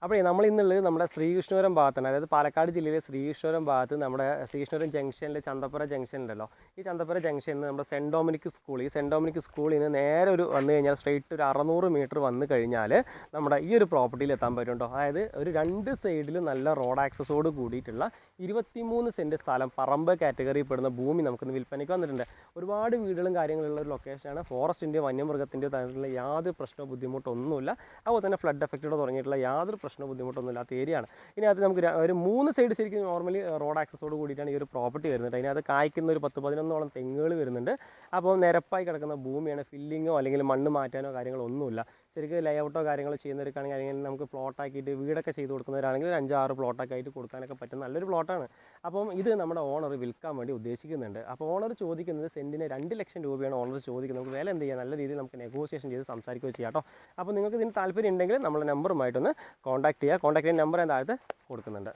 അപ്പോൾ നമ്മൾ ഇന്നുള്ളത് നമ്മുടെ ശ്രീകൃഷ്ണപുരം ഭാഗത്താണ്. അതായത് പാലക്കാട് ജില്ലയിലെ ശ്രീകൃഷ്ണപുരം ഭാഗത്ത് നമ്മുടെ ശ്രീകൃഷ്ണപുരം ജംഗ്ഷനിൽ ചന്തപ്പുര ജംഗ്ഷൻ ഉണ്ടല്ലോ. ഈ ചന്തപ്പുര ജംഗ്ഷനിൽ നമ്മുടെ സെൻറ്റ് ഡൊമിനിക് സ്കൂൾ, ഈ സെൻറ്റ് ഡൊമിനിക് സ്കൂളിൽ നിന്ന് നേരെ ഒരു വന്നു കഴിഞ്ഞാൽ സ്ട്രെയിറ്റ് ഒരു 600 മീറ്റർ വന്നു കഴിഞ്ഞാൽ നമ്മുടെ ഈ ഒരു പ്രോപ്പർട്ടിയിൽ എത്താൻ പറ്റും കേട്ടോ. അതായത് ഒരു 2 സൈഡിലും നല്ല റോഡ് ആക്സസോട് കൂടിയിട്ടുള്ള 23 സെൻറ്റ് സ്ഥലം, പറമ്പ് കാറ്റഗറിയിൽ പെടുന്ന ഭൂമി നമുക്കിന്ന് വിൽപ്പനയ്ക്ക് വന്നിട്ടുണ്ട്. ഒരുപാട് വീടുകളും കാര്യങ്ങളുള്ള ഒരു ലൊക്കേഷനാണ്. ഫോറസ്റ്റിൻ്റെയോ വന്യമൃഗത്തിൻ്റെയോ തരത്തിലുള്ള യാതൊരു പ്രശ്നമോ ബുദ്ധിമുട്ടൊന്നുമില്ല. അതുപോലെ തന്നെ ഫ്ലഡ് എഫക്റ്റോടെ തുടങ്ങിയിട്ടുള്ള യാതൊരു ബുദ്ധിമുട്ടൊന്നുമില്ലാത്ത ഏരിയയാണ്. ഇനി അത് നമുക്ക് ഒരു 3 സൈഡ് ശരിക്കും നോർമലി റോഡ് ആക്സസോട് കൂടിയിട്ടാണ് ഈ ഒരു പ്രോപ്പർട്ടി വരുന്നത്. അതിനകത്ത് കായ്ക്കുന്ന ഒരു 10-11ഓളം തെങ്ങുകൾ വരുന്നുണ്ട്. അപ്പോൾ നിരപ്പായി കിടക്കുന്ന ഭൂമിയാണ്. ഫില്ലിങ്ങോ അല്ലെങ്കിൽ മണ്ണ് മാറ്റാനോ കാര്യങ്ങളോ ഒന്നുമില്ല. ശരിക്കും ലേഔട്ടോ കാര്യങ്ങളോ ചെയ്യുന്നവർക്കാണെങ്കിൽ അല്ലെങ്കിൽ നമുക്ക് പ്ലോട്ടാക്കിയിട്ട് വീടൊക്കെ ചെയ്ത് കൊടുക്കുന്നവരാണെങ്കിൽ ഒരു 5-6 പ്ലോട്ടൊക്കെ ആയിട്ട് കൊടുക്കാനൊക്കെ പറ്റും. നല്ലൊരു പ്ലോട്ടാണ്. അപ്പം ഇത് നമ്മുടെ ഓണർ വിൽക്കാൻ വേണ്ടി ഉദ്ദേശിക്കുന്നുണ്ട്. അപ്പോൾ ഓണർ ചോദിക്കുന്നത് സെൻറ്റിന് 2 ലക്ഷം രൂപയാണ് ഓണർ ചോദിക്കുന്നത്. നമുക്ക് വില എന്ത് ചെയ്യാം, നല്ല രീതിയിൽ നമുക്ക് നെഗോസിയേഷൻ ചെയ്ത് സംസാരിക്കുകയോ ചെയ്യാം കേട്ടോ. അപ്പോൾ നിങ്ങൾക്ക് ഇതിന് താല്പര്യം ഉണ്ടെങ്കിൽ നമ്മളെ നമ്പറുമായിട്ടൊന്ന് കോൺടാക്ട് ചെയ്യുക. കോൺടാക്ട് ചെയ്യുന്ന നമ്പർ ഞാൻ താഴത്ത് കൊടുക്കുന്നുണ്ട്.